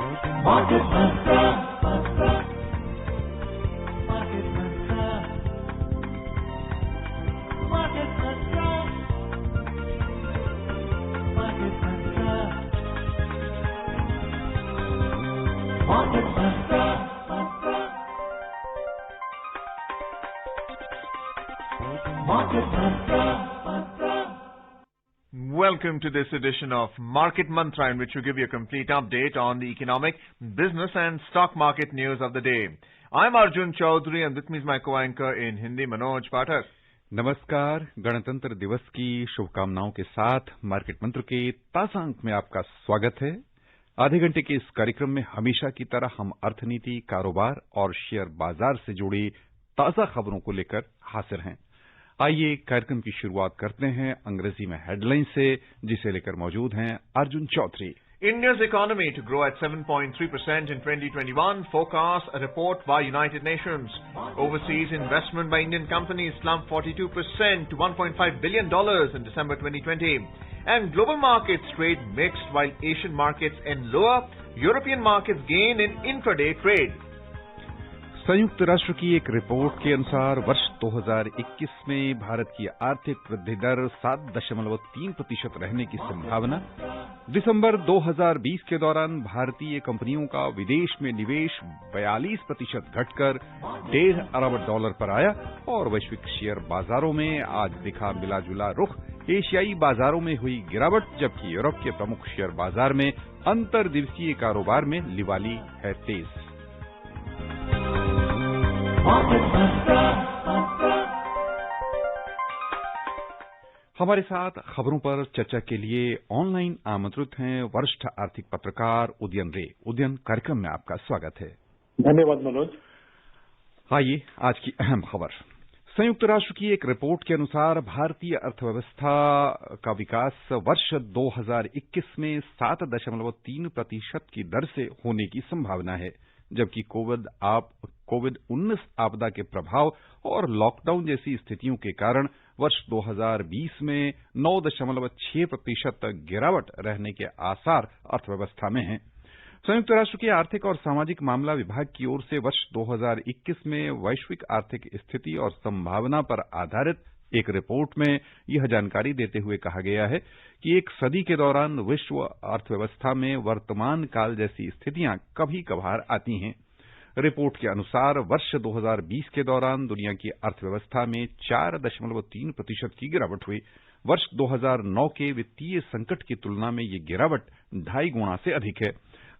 Market Mantra. Market Mantra. Market Mantra. Market Mantra. Market Mantra. Market Mantra. Welcome to this edition of Market Mantra, in which we give you a complete update on the economic, business and stock market news of the day. I'm Arjun Chaudhary and with me is my co-anchor in Hindi, Manoj Pathak. नमस्कार। गणतंत्र दिवस की शुभकामनाओं के साथ market मंत्र के ताजा अंक में आपका स्वागत है। आधे घंटे के इस कार्यक्रम में हमेशा की तरह हम अर्थनीति, कारोबार और शेयर बाजार से जुड़ी ताजा खबरों को लेकर हाजिर हैं। आइए कार्यक्रम की शुरुआत करते हैं अंग्रेजी में हेडलाइन से, जिसे लेकर मौजूद हैं Arjun Chaudhary. India's economy to grow at 7.3% in 2021, forecast a report by United Nations. Overseas investment by Indian companies slumped 42% to $1.5 billion in December 2020. And global markets trade mixed while Asian markets end lower. European markets gain in intraday trade. संयुक्त राष्ट्र की एक report के अनुसार वर्ष 2021 में भारत की आर्थिक वृद्धि दर 7.3% रहने की संभावना। दिसंबर 2020 के दौरान भारतीय कंपनियों का विदेश में निवेश 42% घटकर $1.5 अरब पर आया और वैश्विक शेयर बाजारों में आज दिखा मिला जुला रुख। एशियाई बाजारों में हुई गिरावट, जबकि यूरोप के प्रमुख शेयर बाजार में अंतर दिवसीय कारोबार में लिवाली है तेज। हमारे साथ खबरों पर चर्चा के लिए ऑनलाइन आमंत्रित हैं वरिष्ठ आर्थिक पत्रकार उदयन रे। उदयन, कार्यक्रम में आपका स्वागत है। धन्यवाद मनोज। आइए आज की अहम खबर। संयुक्त राष्ट्र की एक रिपोर्ट के अनुसार भारतीय अर्थव्यवस्था का विकास वर्ष 2021 में 7.3% की दर से होने की संभावना है, जबकि कोविड-19 आपदा के प्रभाव और लॉकडाउन जैसी स्थितियों के कारण वर्ष 2020 में 9.6% गिरावट रहने के आसार अर्थव्यवस्था में हैं। संयुक्त राष्ट्र के आर्थिक और सामाजिक मामला विभाग की ओर से वर्ष 2021 में वैश्विक आर्थिक स्थिति और संभावना पर आधारित एक रिपोर्ट में यह जानकारी देते हुए कहा गया है कि एक सदी के दौरान विश्व अर्थव्यवस्था में वर्तमान काल जैसी स्थितियां कभी कभार आती हैं। रिपोर्ट के अनुसार वर्ष 2020 के दौरान दुनिया की अर्थव्यवस्था में 4.3% की गिरावट हुई। वर्ष 2009 के वित्तीय संकट की तुलना में ये गिरावट 2.5 गुना से अधिक है।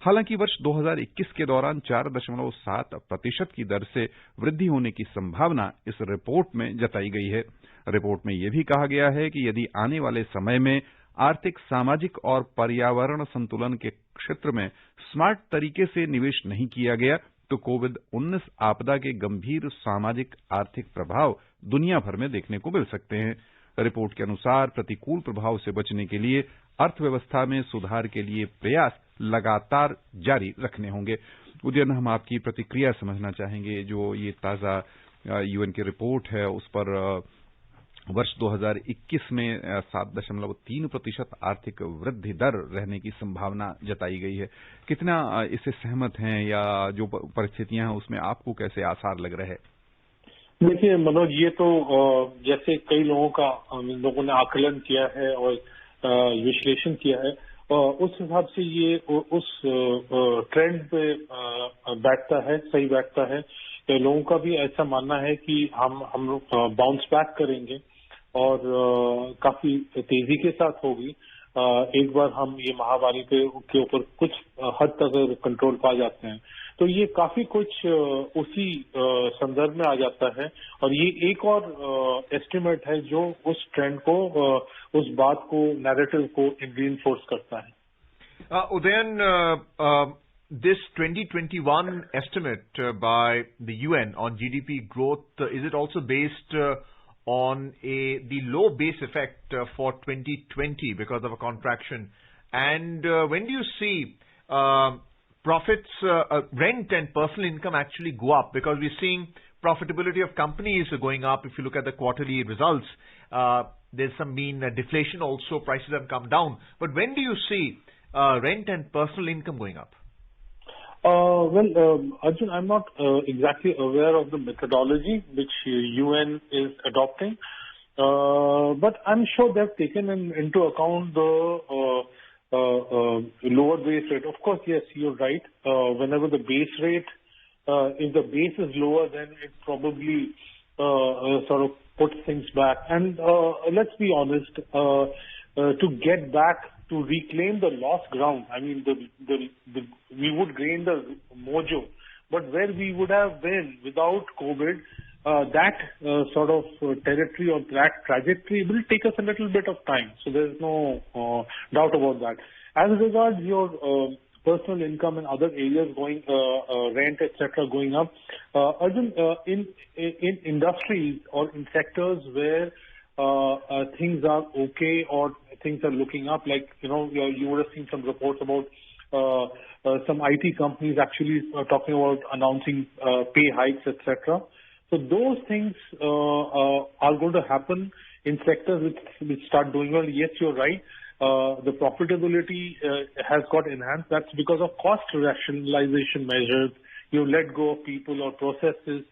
हालांकि वर्ष 2021 के दौरान 4.7% की दर से वृद्धि होने की संभावना इस रिपोर्ट में जताई गई है। रिपोर्ट में यह भी कहा गया है कि यदि आने वाले समय में आर्थिक, सामाजिक और पर्यावरण संतुलन के क्षेत्र में स्मार्ट तरीके से निवेश नहीं किया गया तो कोविड-19 आपदा के गंभीर सामाजिक आर्थिक प्रभाव दुनिया भर में देखने को मिल सकते हैं। रिपोर्ट के अनुसार प्रतिकूल प्रभाव से बचने के लिए अर्थव्यवस्था में सुधार के लिए प्रयास लगातार जारी रखने होंगे। उदयन, हम आपकी प्रतिक्रिया समझना चाहेंगे। जो ये ताजा यूएन की रिपोर्ट है उस पर वर्ष 2021 में 7.3% आर्थिक वृद्धि दर रहने की संभावना जताई गई है। कितना इससे सहमत हैं या जो परिस्थितियां हैं उसमें आपको कैसे आसार लग रहे हैं? देखिए मनोज, ये तो जैसे कई लोगों ने आकलन किया है और विश्लेषण किया है, उस हिसाब से ये उस ट्रेंड पे बैठता है, सही बैठता है। तो लोगों का भी ऐसा मानना है कि हम लोग बाउंस बैक करेंगे और काफी तेजी के साथ होगी। एक बार हम ये महामारी के ऊपर कुछ हद तक कंट्रोल पा जाते हैं तो ये काफी कुछ उसी संदर्भ में आ जाता है और ये एक और एस्टिमेट है जो उस ट्रेंड को, उस बात को, नैरेटिव को रीइंफोर्स करता है। Udayan, this 2021 estimate by the UN on GDP growth, is it also based on the low base effect for 2020 because of a contraction? And when do you see profits, rent and personal income actually go up? Because we're seeing profitability of companies going up. If you look at the quarterly results, there's some mean deflation also. Prices have come down. But when do you see rent and personal income going up? Arjun, I'm not exactly aware of the methodology which UN is adopting, but I'm sure they've taken into account the lower base rate. Of course, yes, you're right. Whenever the base rate, if the base is lower, then it probably sort of puts things back. And let's be honest, to get back, to reclaim the lost ground, I mean, we would gain the mojo, but where we would have been without COVID, that sort of territory or that trajectory will take us a little bit of time. So there's no doubt about that. As regards your personal income and other areas going, rent, etc., going up, Arjun, in industries or in sectors where things are okay or things are looking up, like, you would have seen some reports about some IT companies actually talking about announcing pay hikes, etc. So those things are going to happen in sectors which start doing well. Yes, you're right. The profitability has got enhanced. That's because of cost rationalization measures. You let go of people or processes.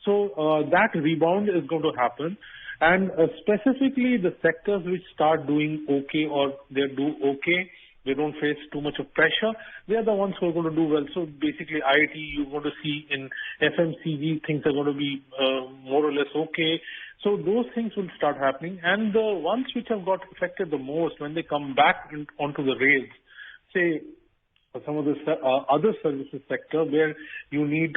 So that rebound is going to happen. And specifically the sectors which start doing okay or they do okay, they don't face too much of pressure, they are the ones who are going to do well. So basically IT, you're going to see in FMCG, things are going to be more or less okay. So those things will start happening. And the ones which have got affected the most, when they come back onto the rails, say some of the other services sector where you need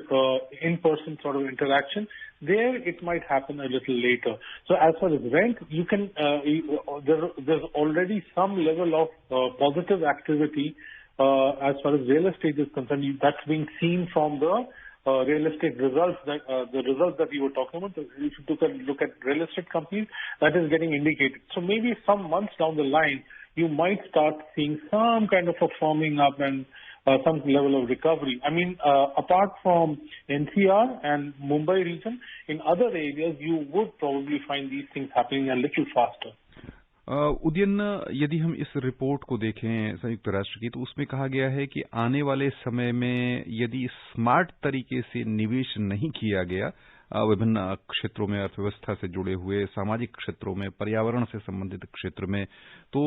in-person sort of interaction, there it might happen a little later. So as far as rent, you can there's already some level of positive activity as far as real estate is concerned. That's being seen from the real estate results, that the results that you were talking about. If you took a look at real estate companies, that is getting indicated. So maybe some months down the line, you might start seeing some kind of a firming up and some level of recovery. I mean, apart from NCR and Mumbai region, in other areas, you would probably find these things happening a little faster. Udayan, यदि हम इस report को देखें संयुक्त राष्ट्र की, तो उसमें कहा गया है कि आने वाले समय में यदि स्मार्ट तरीके से निवेश नहीं किया गया विभिन्न क्षेत्रों में, अर्थव्यवस्था से जुड़े हुए सामाजिक क्षेत्रों में, पर्यावरण से संबंधित क्षेत्र में, तो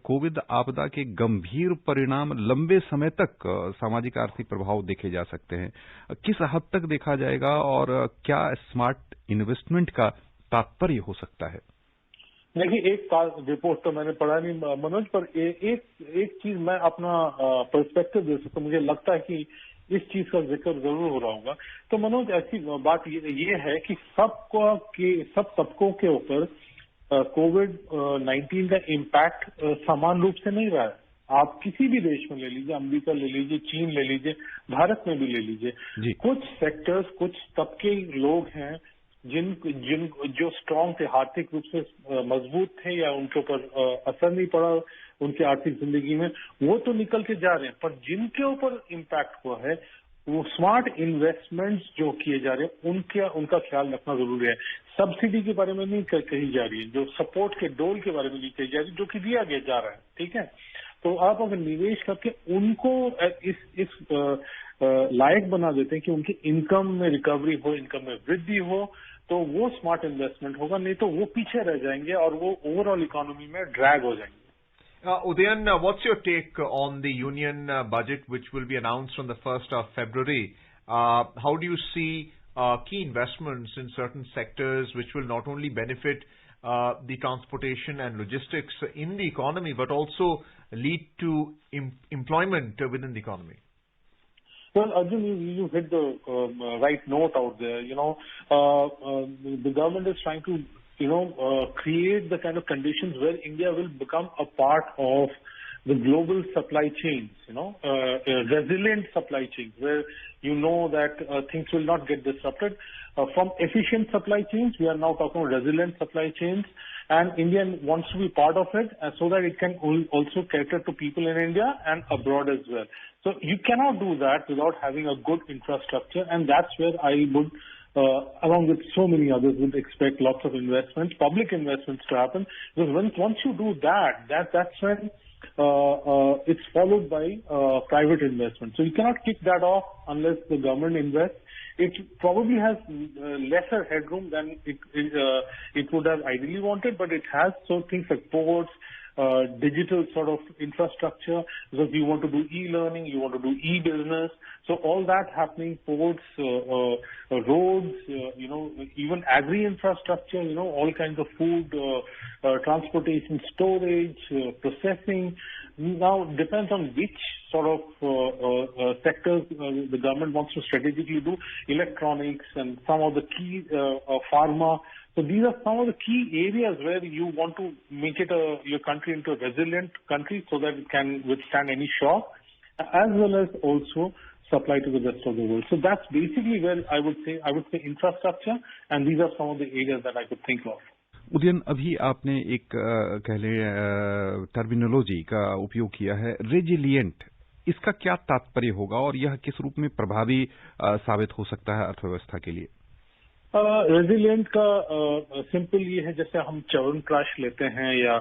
कोविड आपदा के गंभीर परिणाम लंबे समय तक सामाजिक आर्थिक प्रभाव देखे जा सकते हैं। किस हद तक देखा जाएगा और क्या स्मार्ट इन्वेस्टमेंट का तात्पर्य हो सकता है? देखिए, एक रिपोर्ट तो मैंने पढ़ा नहीं मनोज, पर एक चीज मैं अपना पर्सपेक्टिव दे सकता हूं। मुझे लगता है कि इस चीज का जिक्र जरूर हो रहा होगा। तो मनोज, ऐसी बात ये है कि सब तबकों के ऊपर कोविड-19 का इम्पैक्ट समान रूप से नहीं रहा है। आप किसी भी देश में ले लीजिए, अमेरिका ले लीजिए, चीन ले लीजिए, भारत में भी ले लीजिए, कुछ सेक्टर्स, कुछ तबके लोग हैं जो स्ट्रांग थे, आर्थिक रूप से मजबूत थे या उनके ऊपर असर नहीं पड़ा उनकी आर्थिक जिंदगी में, वो तो निकल के जा रहे हैं। पर जिनके ऊपर इम्पैक्ट हुआ है, वो स्मार्ट इन्वेस्टमेंट्स जो किए जा रहे हैं, उनका ख्याल रखना जरूरी है। सब्सिडी के बारे में नहीं कही जा रही है, जो सपोर्ट के डोल के बारे में नहीं कही जा रही, जो कि दिया जा रहा है। ठीक है, तो आप अगर निवेश करके उनको इस लायक बना देते हैं कि उनकी इनकम में रिकवरी हो, इनकम में वृद्धि हो, तो वो स्मार्ट इन्वेस्टमेंट होगा। नहीं तो वो पीछे रह जाएंगे और वो ओवरऑल इकोनॉमी में ड्रैग हो जाएंगे। Udayan, what's your take on the union budget which will be announced on the 1st of February? How do you see key investments in certain sectors which will not only benefit the transportation and logistics in the economy, but also lead to employment within the economy? Well, Arjun, you hit the right note out there. The government is trying to, create the kind of conditions where India will become a part of the global supply chains, resilient supply chains, where that things will not get disrupted. From efficient supply chains, we are now talking about resilient supply chains, and India wants to be part of it so that it can also cater to people in India and abroad as well. So you cannot do that without having a good infrastructure, and that's where I would, along with so many others, would expect lots of investments, public investments to happen. Because once you do that's when it's followed by private investment. So you cannot kick that off unless the government invests. It probably has lesser headroom than it would have ideally wanted, but it has so things like ports, digital sort of infrastructure, because you want to do e-learning, you want to do e-business. So all that happening, ports, roads, even agri-infrastructure, all kinds of food, transportation, storage, processing. Now, depends on which sort of sectors the government wants to strategically do. Electronics and some of the key pharma. So these are some of the key areas where you want to make it your country into a resilient country so that it can withstand any shock, as well as also supply to the rest of the world. So that's basically where I would say infrastructure, and these are some of the areas that I could think of. Udayan, अभी आपने एक कह ले terminology का उपयोग किया है, resilient. इसका क्या तात्पर्य होगा और यह किस रूप में प्रभावी साबित हो सकता है अर्थव्यवस्था के लिए? रेजिलिएंट का सिंपल ये है, जैसे हम च्यवनप्राश लेते हैं या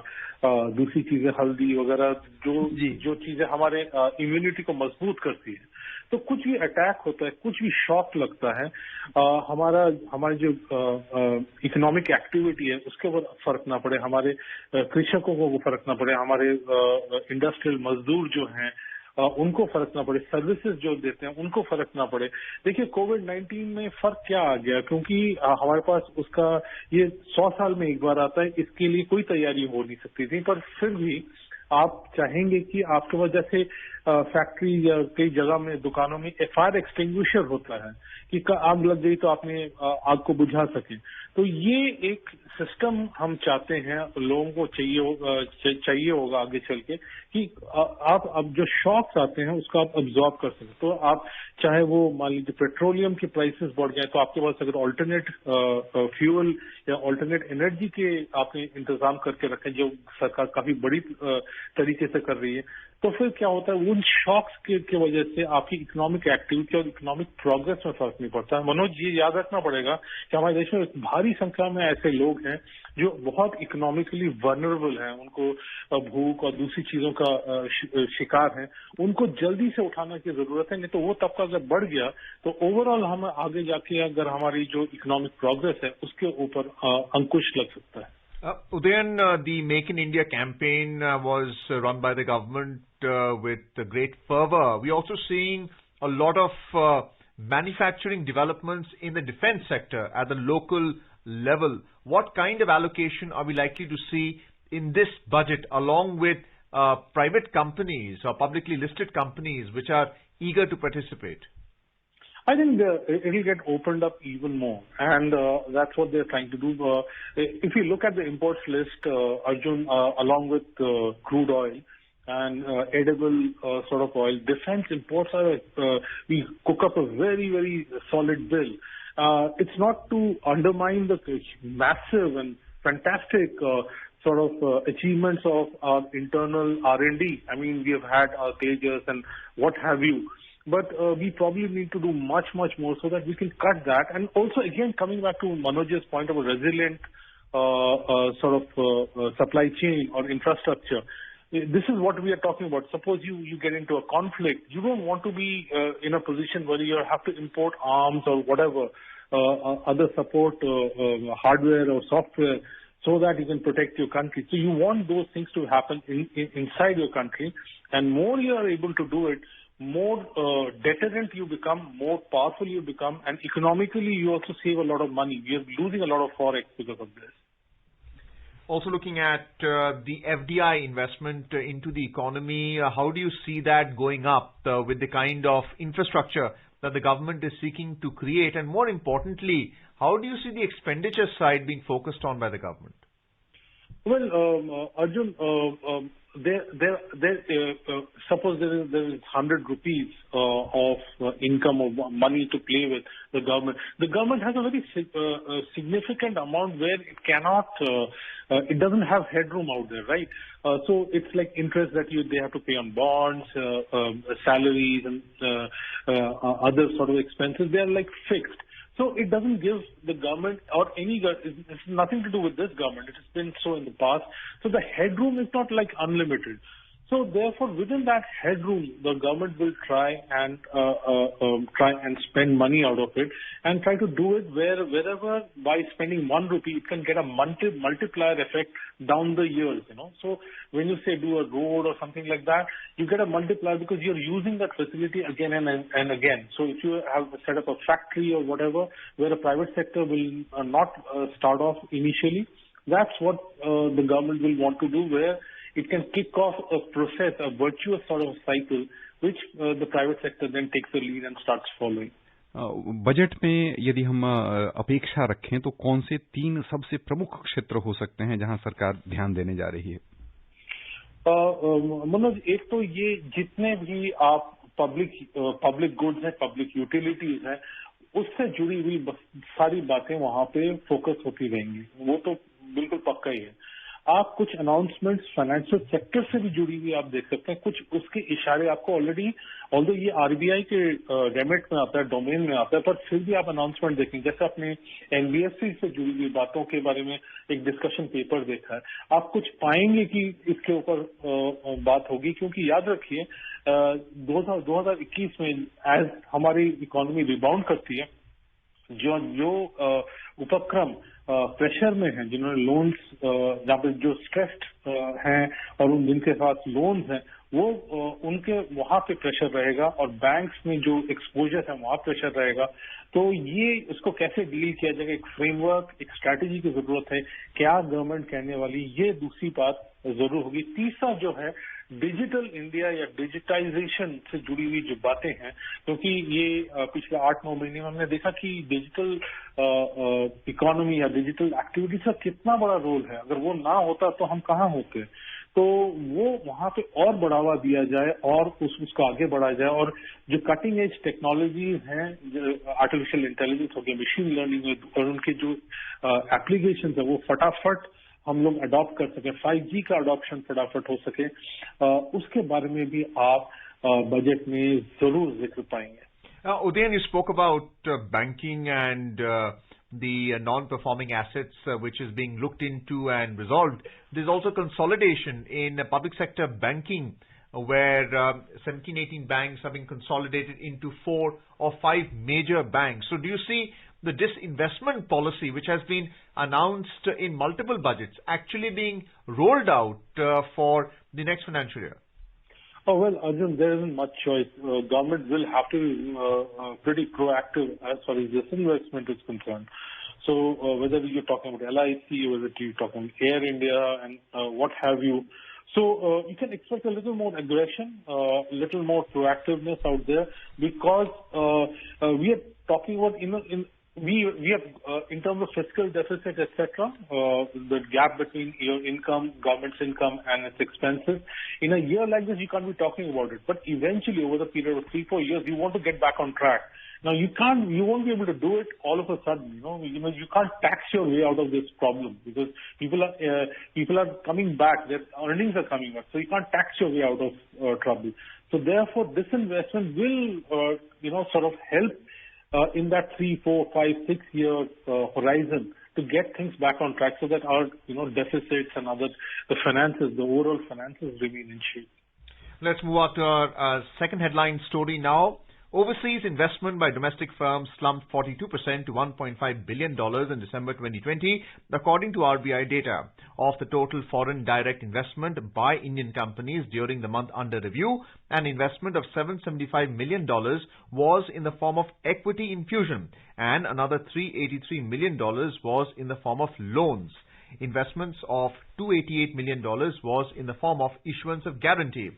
दूसरी चीजें, हल्दी वगैरह, जो चीजें हमारे इम्यूनिटी को मजबूत करती है। तो कुछ भी अटैक होता है, कुछ भी शॉक लगता है, हमारी जो इकोनॉमिक एक्टिविटी है उसके ऊपर फर्क ना पड़े, हमारे कृषकों को फर्क ना पड़े, हमारे इंडस्ट्रियल मजदूर जो हैं उनको फर्क ना पड़े, सर्विसेज जो देते हैं उनको फर्क ना पड़े। देखिए, कोविड-19 में फर्क क्या आ गया, क्योंकि हमारे पास उसका ये 100 साल में एक बार आता है, इसके लिए कोई तैयारी हो नहीं सकती थी, पर फिर भी आप चाहेंगे कि आपके पास जैसे फैक्ट्री या कई जगह में दुकानों में फायर एक्सटिंग्विशर होता है कि आग लग गई तो आपने आग को बुझा सके। तो ये एक सिस्टम हम चाहते हैं, लोगों को चाहिए होगा आगे चल के कि आप अब जो शॉक्स आते हैं उसका आप अब्जॉर्ब कर सकें। तो आप चाहे वो मान लीजिए पेट्रोलियम के प्राइसेस बढ़ जाए तो आपके पास अगर ऑल्टरनेट फ्यूल या ऑल्टरनेट एनर्जी के आपने इंतजाम करके रखें, जो सरकार काफी बड़ी तरीके से कर रही है, तो फिर क्या होता है, उन शॉक्स की वजह से आपकी इकोनॉमिक एक्टिविटी और इकोनॉमिक प्रोग्रेस में फर्क नहीं पड़ता। मनोज, ये याद रखना पड़ेगा कि हमारे देश में भारी संख्या में ऐसे लोग हैं जो बहुत इकोनॉमिकली वनरेबल हैं, उनको भूख और दूसरी चीजों का शिकार हैं, उनको जल्दी से उठाने की जरूरत है, नहीं तो वो तबका अगर बढ़ गया तो ओवरऑल हम आगे जाके अगर हमारी जो इकोनॉमिक प्रोग्रेस है उसके ऊपर अंकुश लग सकता है। Udayan, the Make in India campaign was run by the government with great fervor. We're also seeing a lot of manufacturing developments in the defense sector at the local level. What kind of allocation are we likely to see in this budget, along with private companies or publicly listed companies which are eager to participate? I think it will get opened up even more, and that's what they're trying to do. If you look at the imports list, Arjun, along with crude oil and edible sort of oil, defense imports are, we cook up a very, very solid bill. It's not to undermine the massive and fantastic sort of achievements of our internal R&D. I mean, we have had our Tejas and what have you. But we probably need to do much, much more so that we can cut that. And also, again, coming back to Manoj's point of a resilient sort of supply chain or infrastructure, this is what we are talking about. Suppose you get into a conflict. You don't want to be in a position where you have to import arms or whatever, other support hardware or software, so that you can protect your country. So you want those things to happen inside your country. And more you are able to do it, more deterrent you become, more powerful you become, and economically you also save a lot of money. We are losing a lot of forex because of this. Also looking at the FDI investment into the economy, how do you see that going up with the kind of infrastructure that the government is seeking to create? And more importantly, how do you see the expenditure side being focused on by the government? Well, Arjun, suppose there is 100 rupees of income or money to play with the government. The government has a very significant amount where it cannot, it doesn't have headroom out there, right? So it's like interest that they have to pay on bonds, salaries, and other sort of expenses. They are like fixed. So it doesn't give the government or any, it's nothing to do with this government. It has been so in the past. So the headroom is not like unlimited. So therefore, within that headroom, the government will try and spend money out of it and try to do it wherever by spending 1 rupee, it can get a multiplier effect down the years, So when you say do a road or something like that, you get a multiplier because you're using that facility again and again. So if you have set up a factory or whatever, where the private sector will not start off initially, that's what the government will want to do, where it can kick off a process, a virtuous sort of cycle, which the private sector then takes the lead and starts following. Budget में यदि हम अपेक्षा रखें तो कौन से 3 सबसे प्रमुख क्षेत्र हो सकते हैं जहां सरकार ध्यान देने जा रही है? मनोज, एक तो ये जितने भी आप पब्लिक गुड्स हैं, पब्लिक यूटिलिटीज हैं, उससे जुड़ी हुई सारी बातें वहां पे फोकस होती रहेंगी, वो तो बिल्कुल पक्का ही है। आप कुछ अनाउंसमेंट्स फाइनेंशियल सेक्टर से भी जुड़ी हुई आप देख सकते हैं, कुछ उसके इशारे आपको ऑलरेडी, ऑल्दो ये आरबीआई के रेमेट में आता है, डोमेन में आता है, पर फिर भी आप अनाउंसमेंट देखेंगे। जैसे आपने एनबीएफसी से जुड़ी हुई बातों के बारे में एक डिस्कशन पेपर देखा है, आप कुछ पाएंगे कि इसके ऊपर बात होगी, क्योंकि याद रखिए 2021 में एज हमारी इकोनॉमी रिबाउंड करती है, जो उपक्रम प्रेशर में हैं, जिन्होंने लोन्स, जहाँ पे जो स्ट्रेस्ड हैं और जिनके पास लोन्स हैं, वो उनके वहां पे प्रेशर रहेगा, और बैंक्स में जो एक्सपोजर है वहां प्रेशर रहेगा। तो ये इसको कैसे डील किया जाएगा, एक फ्रेमवर्क, एक स्ट्रैटेजी की जरूरत है। क्या गवर्नमेंट कहने वाली, ये दूसरी बात जरूर होगी। तीसरा जो है डिजिटल इंडिया या डिजिटाइजेशन से जुड़ी हुई जो बातें हैं, क्योंकि ये पिछले 8-9 महीने में हमने देखा कि डिजिटल इकोनॉमी या डिजिटल एक्टिविटीज का कितना बड़ा रोल है। अगर वो ना होता तो हम कहाँ होते। तो वो वहां पे और बढ़ावा दिया जाए और उसको आगे बढ़ाया जाए, और जो कटिंग एज टेक्नोलॉजीज हैं, आर्टिफिशियल इंटेलिजेंस हो गया, मशीन लर्निंग और उनके जो एप्लीकेशन है, वो फटाफट हम लोग अडॉप्ट कर सके, 5G का अडॉप्शन फटाफट हो सके, उसके बारे में भी आप बजट में जरूर जिक्र पाएंगे। Udayan, you spoke about banking and the non-performing assets which is being looked into and resolved. There's also consolidation in public sector banking, where 17-18 banks have been consolidated into 4 or 5 major banks. So do you see the disinvestment policy, which has been announced in multiple budgets, actually being rolled out for the next financial year? Oh, well, Arjun, there isn't much choice. Government will have to be pretty proactive as far as disinvestment is concerned. So whether you're talking about LIC, whether you're talking about Air India and what have you. So you can expect a little more aggression, a little more proactiveness out there, because we are talking about, we have in terms of fiscal deficit, etc., the gap between your income, government's income, and its expenses. In a year like this, you can't be talking about it. But eventually, over the period of 3-4 years, you want to get back on track. Now, you won't be able to do it all of a sudden. You can't tax your way out of this problem, because people are coming back. Their earnings are coming back, so you can't tax your way out of trouble. So therefore, disinvestment will sort of help in that 3, 4, 5, 6 year horizon to get things back on track, so that our deficits and the finances, the overall finances, remain in shape. Let's move on to our second headline story now. Overseas investment by domestic firms slumped 42% to $1.5 billion in December 2020, according to RBI data. Of the total foreign direct investment by Indian companies during the month under review, an investment of $775 million was in the form of equity infusion, and another $383 million was in the form of loans. Investments of $288 million was in the form of issuance of guarantee.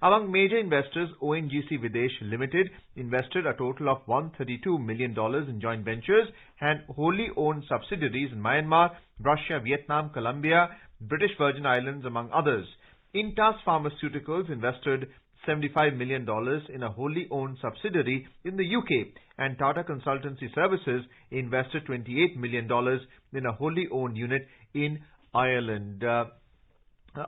Among major investors, ONGC Videsh Limited invested a total of $132 million in joint ventures and wholly owned subsidiaries in Myanmar, Russia, Vietnam, Colombia, British Virgin Islands, among others. Intas Pharmaceuticals invested $75 million in a wholly owned subsidiary in the UK, and Tata Consultancy Services invested $28 million in a wholly owned unit in Ireland.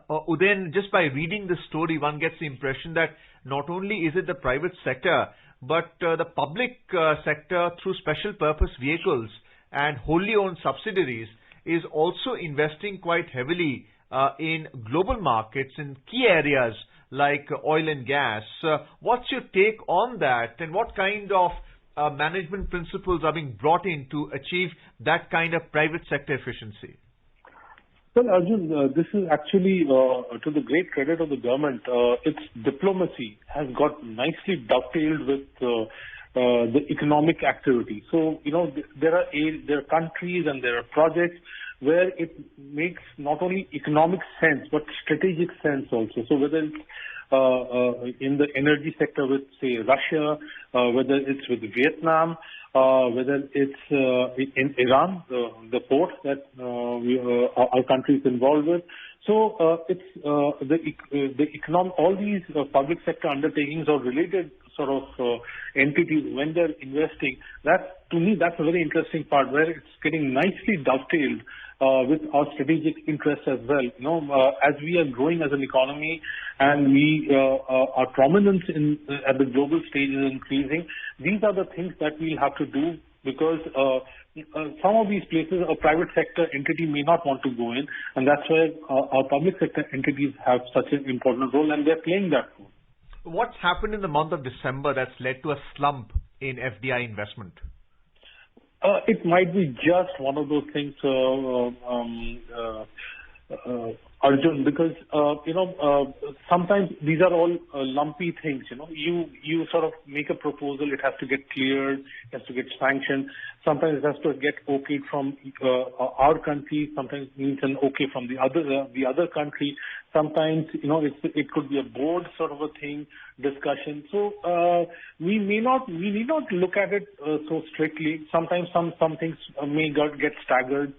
Udayan, just by reading this story, one gets the impression that not only is it the private sector, but the public sector, through special purpose vehicles and wholly owned subsidiaries, is also investing quite heavily in global markets in key areas like oil and gas. What's your take on that, and what kind of management principles are being brought in to achieve that kind of private sector efficiency? Well, Arjun, this is actually to the great credit of the government. Its diplomacy has got nicely dovetailed with the economic activity. So, there are countries and there are projects where it makes not only economic sense but strategic sense also. So whether it's in the energy sector with, say, Russia, whether it's with Vietnam, whether it's in Iran, the port that our country is involved with. So it's the economic, all these public sector undertakings or related sort of entities when they're investing. That, to me, that's a very interesting part where it's getting nicely dovetailed with our strategic interests as well. As we are growing as an economy and our prominence at the global stage is increasing, these are the things that we'll have to do, because some of these places a private sector entity may not want to go in, and that's why our public sector entities have such an important role, and they're playing that role. What's happened in the month of December that's led to a slump in FDI investment? It might be just one of those things, Arjun, because sometimes these are all lumpy things. You sort of make a proposal, it has to get cleared, it has to get sanctioned. Sometimes it has to get okayed from our country. Sometimes it needs an okay from the other country. Sometimes it could be a board sort of a thing, discussion. So we need not look at it so strictly. Sometimes some things may get staggered.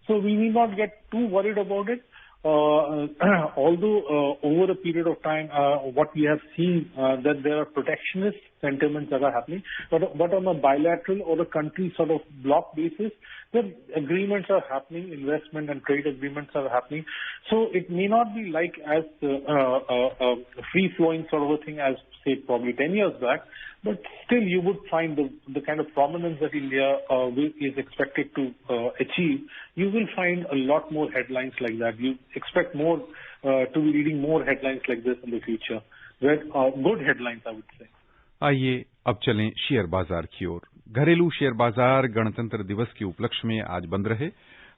So we need not get too worried about it. Although over a period of time, what we have seen that there are protectionist sentiments that are happening, but on a bilateral or a country sort of block basis, the agreements are happening, investment and trade agreements are happening. So it may not be like as free-flowing sort of a thing as, say, probably 10 years back, but still you would find the kind of prominence that India is expected to achieve. You will find a lot more headlines like that. You expect more to be reading more headlines like this in the future. Good headlines, I would say. आइए अब चलें share बाजार की ओर। घरेलू share बाजार गणतंत्र दिवस के उपलक्ष्य में आज बंद रहे।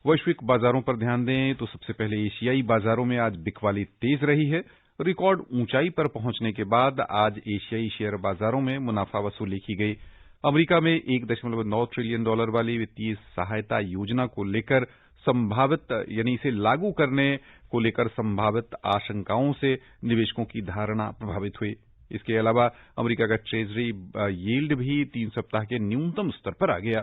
वैश्विक बाजारों पर ध्यान दें तो सबसे पहले एशियाई बाजारों में आज बिकवाली तेज रही है। रिकॉर्ड ऊंचाई पर पहुंचने के बाद आज एशियाई शेयर बाजारों में मुनाफा वसूली की गई। अमेरिका में $1.9 ट्रिलियन वाली वित्तीय सहायता योजना को लेकर संभावित यानी इसे लागू करने को लेकर संभावित आशंकाओं से निवेशकों की धारणा प्रभावित हुई। इसके अलावा अमेरिका का ट्रेजरी यील्ड भी 3 सप्ताह के न्यूनतम स्तर पर आ गया।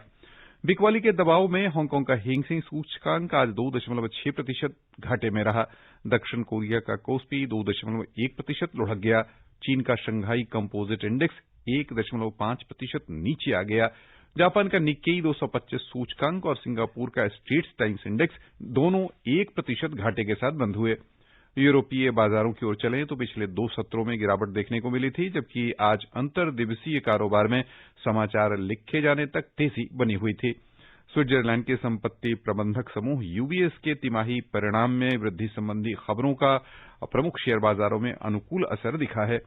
बिकवाली के दबाव में हांगकांग का हेंगसेंग सूचकांक आज 2.6% घाटे में रहा। दक्षिण कोरिया का कोस्पी 2.1% लुढ़क गया। चीन का शंघाई कंपोजिट इंडेक्स 1.5% नीचे आ गया। जापान का निक्केई 225 सूचकांक और सिंगापुर का स्ट्रेट्स टाइम्स इंडेक्स दोनों 1% घाटे के साथ बंद हुए। यूरोपीय बाजारों की ओर चलें तो पिछले 2 सत्रों में गिरावट देखने को मिली थी, जबकि आज अंतर्दिवसीय कारोबार में समाचार लिखे जाने तक तेजी बनी हुई थी। स्विट्जरलैंड के संपत्ति प्रबंधक समूह यूबीएस के तिमाही परिणाम में वृद्धि संबंधी खबरों का प्रमुख शेयर बाजारों में अनुकूल असर दिखा है।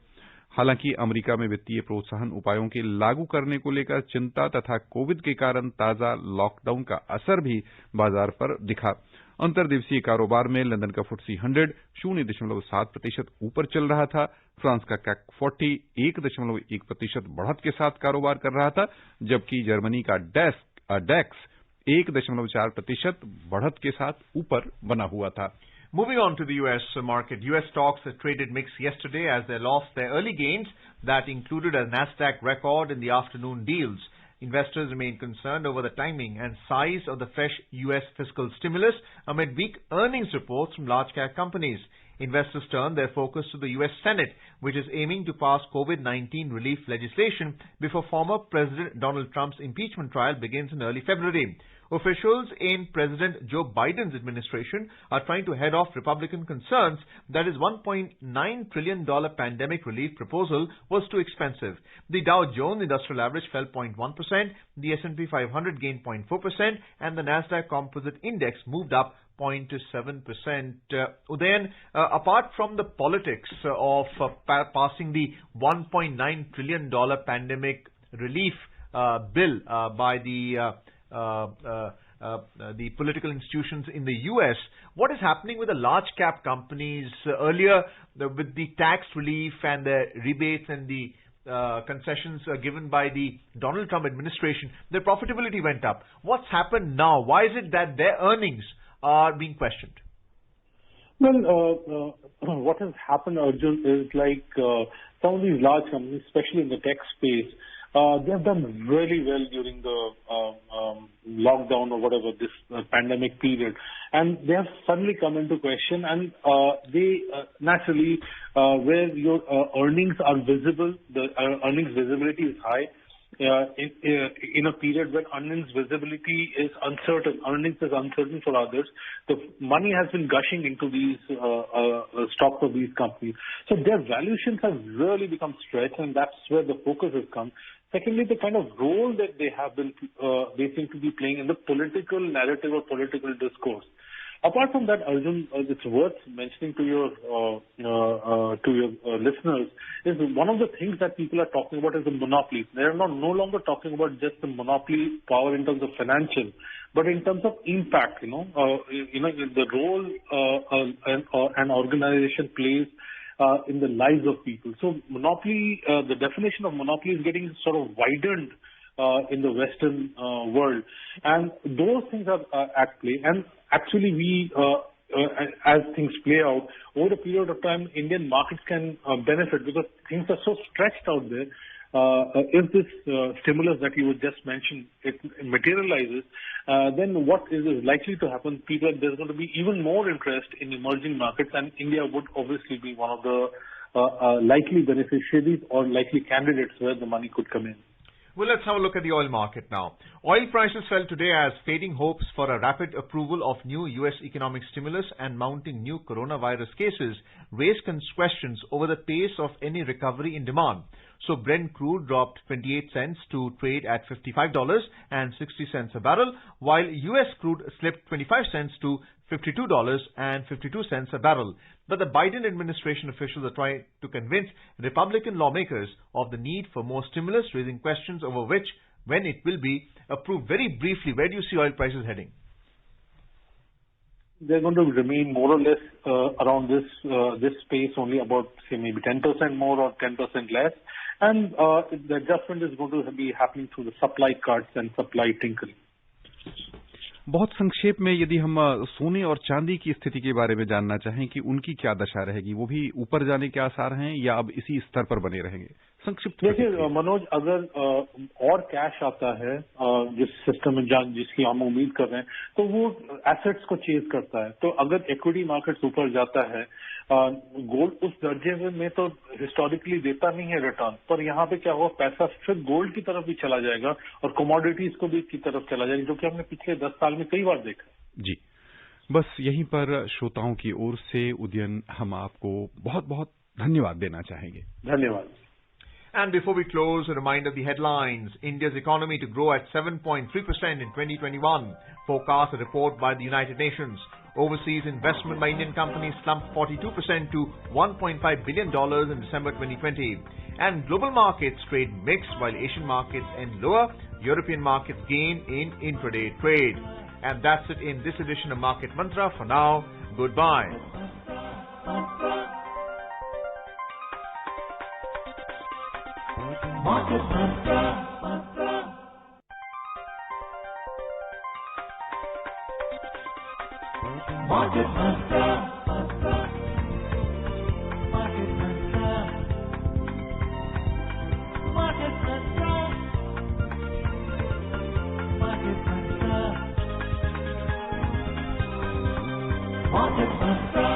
हालांकि अमेरिका में वित्तीय प्रोत्साहन उपायों के लागू करने को लेकर चिंता तथा कोविड के कारण ताजा लॉकडाउन का असर भी बाजार पर दिखा। अंतर्दिवसीय कारोबार में लंदन का FTSE 100 0.7% ऊपर चल रहा था। फ्रांस का CAC 40 1.1% बढ़त के साथ कारोबार कर रहा था, जबकि जर्मनी का DAX 1.4% बढ़त के साथ ऊपर बना हुआ था। Moving on to the U.S. market, U.S. stocks traded mixed yesterday as they lost their early gains that included a Nasdaq record in the afternoon deals. Investors remain concerned over the timing and size of the fresh U.S. fiscal stimulus amid weak earnings reports from large-cap companies. Investors turn their focus to the U.S. Senate, which is aiming to pass COVID-19 relief legislation before former President Donald Trump's impeachment trial begins in early February. Officials in President Joe Biden's administration are trying to head off Republican concerns that his $1.9 trillion pandemic relief proposal was too expensive. The Dow Jones Industrial Average fell 0.1%, the S&P 500 gained 0.4%, and the Nasdaq Composite Index moved up 0.7%. Udayan, apart from the politics of passing the $1.9 trillion pandemic relief bill by the political institutions in the U.S., what is happening with the large cap companies? Earlier, with the tax relief and the rebates and the concessions given by the Donald Trump administration, their profitability went up. What's happened now? Why is it that their earnings are being questioned? Well, what has happened, Arjun, is like some of these large companies, especially in the tech space, they have done really well during the lockdown or whatever, this pandemic period. And they have suddenly come into question, and they naturally, where your earnings are visible, the earnings visibility is high. In a period when earnings visibility is uncertain, earnings is uncertain for others, the money has been gushing into these stocks of these companies. So their valuations have really become stretched, and that's where the focus has come. Secondly, the kind of role that they have been, they seem to be playing in the political narrative or political discourse. Apart from that, Arjun, it's worth mentioning to your listeners is one of the things that people are talking about is the monopolies. They are no longer talking about just the monopoly power in terms of financial, but in terms of impact. The role an organization plays in the lives of people. So monopoly, the definition of monopoly is getting sort of widened in the Western world, and those things are at play. And actually, we as things play out over a period of time, Indian markets can benefit because things are so stretched out there. If this stimulus that you would just mention it materializes, then what is likely to happen? There's going to be even more interest in emerging markets, and India would obviously be one of the likely beneficiaries or likely candidates where the money could come in. Well, let's have a look at the oil market now. Oil prices fell today as fading hopes for a rapid approval of new U.S. economic stimulus and mounting new coronavirus cases raised questions over the pace of any recovery in demand. So Brent crude dropped 28 cents to trade at $55.60 a barrel, while U.S. crude slipped 25 cents to $52.52 a barrel. But the Biden administration officials are trying to convince Republican lawmakers of the need for more stimulus, raising questions over when it will be approved. Very briefly, where do you see oil prices heading? They're going to remain more or less around this space, only about, say, maybe 10% more or 10% less. And the adjustment is going to be happening through the supply cuts and supply tinkering. बहुत संक्षेप में यदि हम सोने और चांदी की स्थिति के बारे में जानना चाहें कि उनकी क्या दशा रहेगी, वो भी ऊपर जाने के आसार हैं या अब इसी स्तर पर बने रहेंगे? संक्षिप्त देखिए मनोज, अगर और कैश आता है जिस सिस्टम में जिसकी हम उम्मीद कर रहे हैं, तो वो एसेट्स को चेज करता है. तो अगर इक्विटी मार्केट्स ऊपर जाता है, गोल्ड उस दर्जे में तो हिस्टोरिकली देता नहीं है रिटर्न, पर यहाँ पे क्या होगा, पैसा फिर गोल्ड की तरफ भी चला जाएगा और कमोडिटीज को भी की तरफ चला जाएगा, जो कि हमने पिछले 10 साल में कई बार देखा. जी, बस यहीं पर श्रोताओं की ओर से उदयन हम आपको बहुत बहुत धन्यवाद देना चाहेंगे. धन्यवाद. And before we close, a reminder of the headlines. India's economy to grow at 7.3% in 2021, forecast a report by the United Nations. Overseas investment by Indian companies slumped 42% to $1.5 billion in December 2020. And global markets trade mixed while Asian markets end lower, European markets gain in intraday trade. And that's it in this edition of Market Mantra. For now, goodbye. Market Mantra. Market Mantra. Market Mantra. Market Mantra. Market Mantra. Market Mantra.